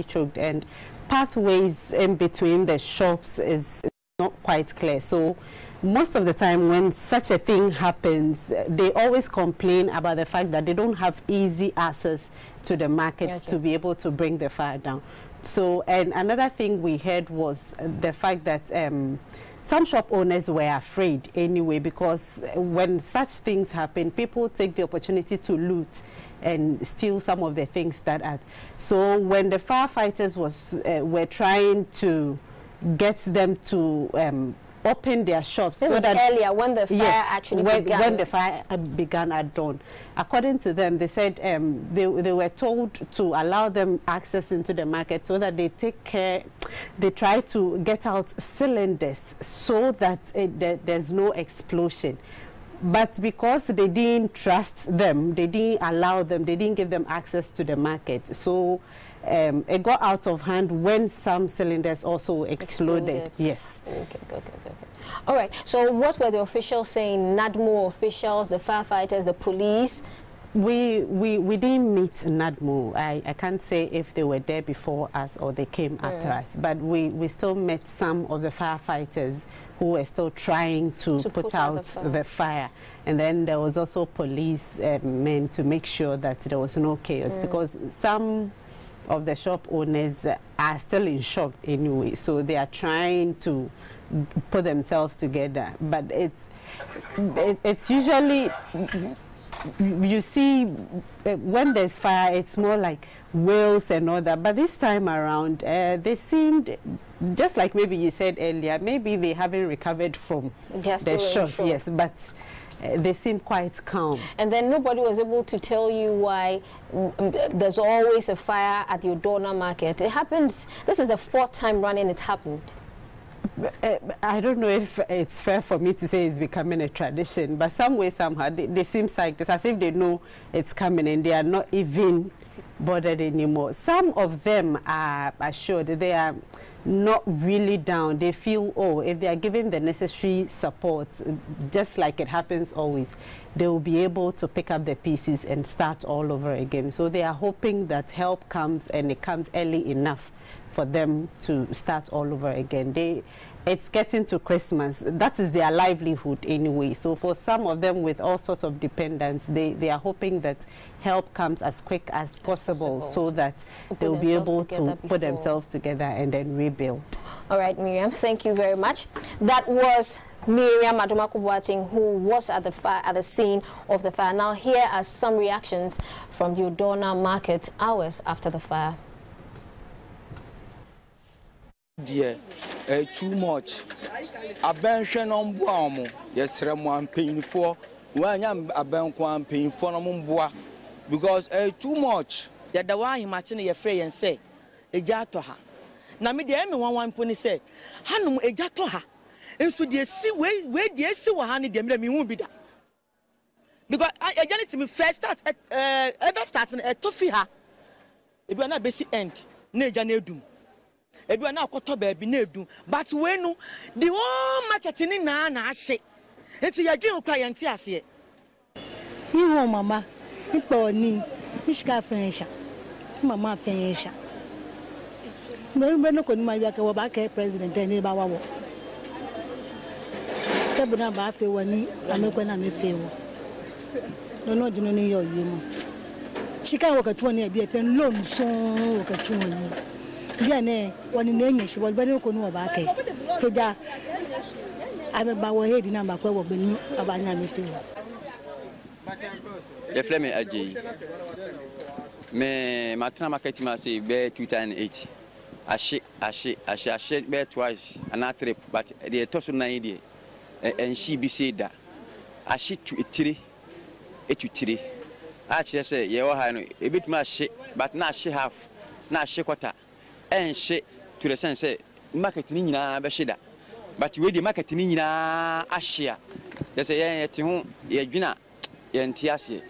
choked, and pathways in between the shops is not quite clear. So most of the time when such a thing happens, they always complain about the fact that they don't have easy access to the markets to be able to bring the fire down. So, and another thing we heard was the fact that some shop owners were afraid anyway, because when such things happen, people take the opportunity to loot and steal some of the things that are. So when the firefighters were trying to get them to open their shops. This is earlier when the fire actually began. When the fire began at dawn. According to them, they said they were told to allow them access into the market so that they take care, they try to get out cylinders so that there's no explosion. But because they didn't trust them, they didn't allow them, they didn't give them access to the market. So it got out of hand when some cylinders also exploded. Yes. Okay. All right. So what were the officials saying? NADMO officials, the firefighters, the police? We didn't meet NADMO. I can't say if they were there before us or they came after us. But we still met some of the firefighters who were still trying to put out the fire. And then there was also police men to make sure that there was no chaos, because some of the shop owners are still in shock anyway, so they are trying to put themselves together. But it's usually, you see, when there's fire, it's more like wails and all that. But this time around, they seemed, just like maybe you said earlier, maybe they haven't recovered from the shock. Yes, but they seem quite calm. And then nobody was able to tell you why there's always a fire at the Odawna Market. It happens, this is the 4th time running it's happened. I don't know if it's fair for me to say it's becoming a tradition, but some way, somehow, they seem like this, as if they know it's coming and they are not even bothered anymore. Some of them are assured they are not really down. They feel, oh, if they are given the necessary support, just like it happens always, they will be able to pick up the pieces and start all over again. So they are hoping that help comes, and it comes early enough for them to start all over again. It's getting to Christmas. That is their livelihood anyway. So for some of them with all sorts of dependents, they are hoping that help comes as quick as possible so that they'll be able to put themselves together and then rebuild. All right, Miriam, thank you very much. That was Miriam Adumaku-Boateng, who was at the scene of the fire. Now here are some reactions from the Odawna Market hours after the fire. Dear, too much. A bench on Buamo, yes, Ramon paying for when I'm a bank one paying for no more because too much. That the one you matching your friend and say, a jatoha. Now, me, the one pony say, Hanum, a jatoha. And so, dear, see where dear see what honey, them, let me won't be that. Because I get to me first start at ever starting at Tofiha. If you are not basic end, Neja Nedum. If you are now got baby Nedum, but when the whole marketing in Nana, say, it's your dream client here. You know, Mamma, it's Bonnie, it's Caffeine, Mamma Finisha. No, no, could my back president and about Cabana Baffy when I know when I'm a feel. No, do any of you. She can't work at 20 be a fan loan, so work at 20. Biane, one in English, what better could know about it. So that I'm about our head in number of the new Abana feel. The Fleming AG. Me Matana Market must say bear 2008. I shake bear twice and I trip, but the toss of 90 and she be said that I shit to a tree. Actually, I say, yeah, a bit more shit, but not she have, not she quarter, and shit to the sense, market nina beshida. But with the market nina ashia. There's a young home, a gina, and tiasi.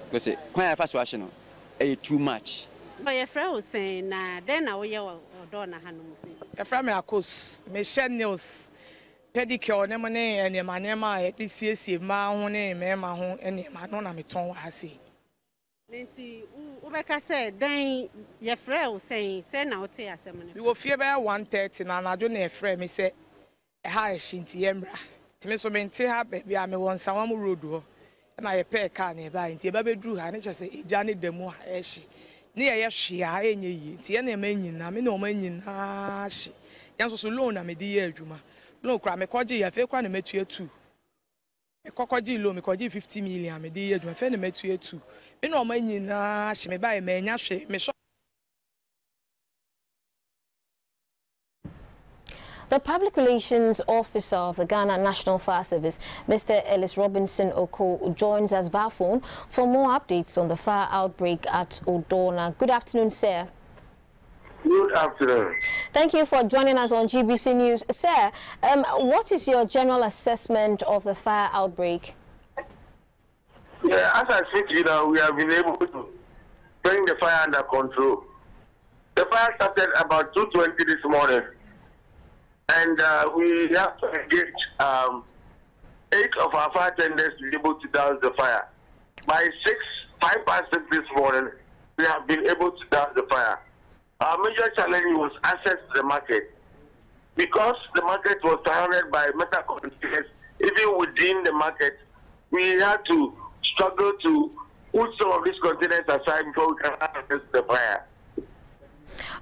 Because it quite fast washing, too much. My friend was saying, then I will Odawna Hanum. A friend, of course, may share news. Pedicure, Nemone, and your manema, this year's Mahone, Mamma, and your Manona Miton Hassi. Nancy, Ubeka said, then your friend was saying, say now, say as a man. We will fear by 1:30, and I don't know a friend, me say, a high shinty embra. To me, so maintain her baby, I may want someone who road, and I pay a car nearby, and Baby drew her, and just say, Johnny de Moa, she. Near yes, she, I ain't ye, Tiana Manin, I mean, no manin, she. Yan so loan, I may dear Juma. No, Kwame Nkrumah, I feel quite met you too. A crocodile loan, me called 50 million, I may dear Juma, friend met you too. Me no manin, she may buy a man, she may shop. The Public Relations Officer of the Ghana National Fire Service, Mr. Ellis Robinson Oko, joins us via phone for more updates on the fire outbreak at Odawna. Good afternoon, sir. Good afternoon. Thank you for joining us on GBC News. Sir, what is your general assessment of the fire outbreak? Yeah, as I said, we have been able to bring the fire under control. The fire started about 2:20 this morning. And we have to engage 8 of our fire tenders to be able to douse the fire. By 5:06 this morning, we have been able to douse the fire. Our major challenge was access to the market. Because the market was surrounded by metal containers, even within the market, we had to struggle to put some of these containers aside before we can access the fire.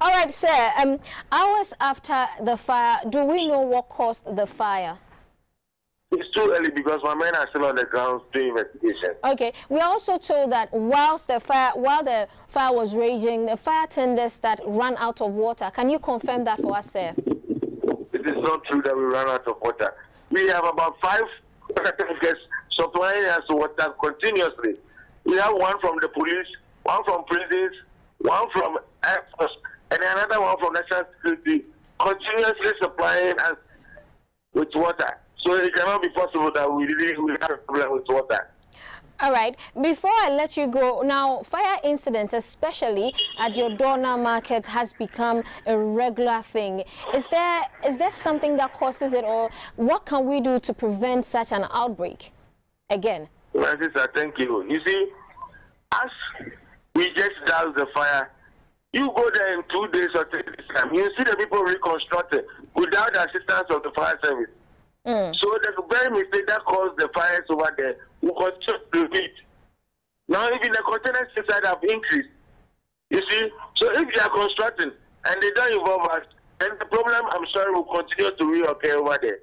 All right, sir. Hours after the fire, do we know what caused the fire? It's too early because my men are still on the ground doing investigation. Okay. We are also told that while the fire was raging, the fire tenders that ran out of water. Can you confirm that for us, sir? It is not true that we ran out of water. We have about 5 tankers supplying us water continuously. We have one from the police, one from prisons, one from Air Force, and another one from National Security, continuously supplying us with water. So it cannot be possible that we have a problem with water. All right. Before I let you go, now fire incidents, especially at your Odawna Market, has become a regular thing. Is there something that causes it, or what can we do to prevent such an outbreak again? Well, sister, thank you. You see, as we just douse the fire, you go there in 2 days or 3 days time, you see the people reconstructed without the assistance of the fire service. So the very mistake that caused the fires over there will continue to repeat. Now even the containers inside have increased. You see, so if you are constructing and they don't involve us, then the problem, I'm sorry, will continue to reoccur over there.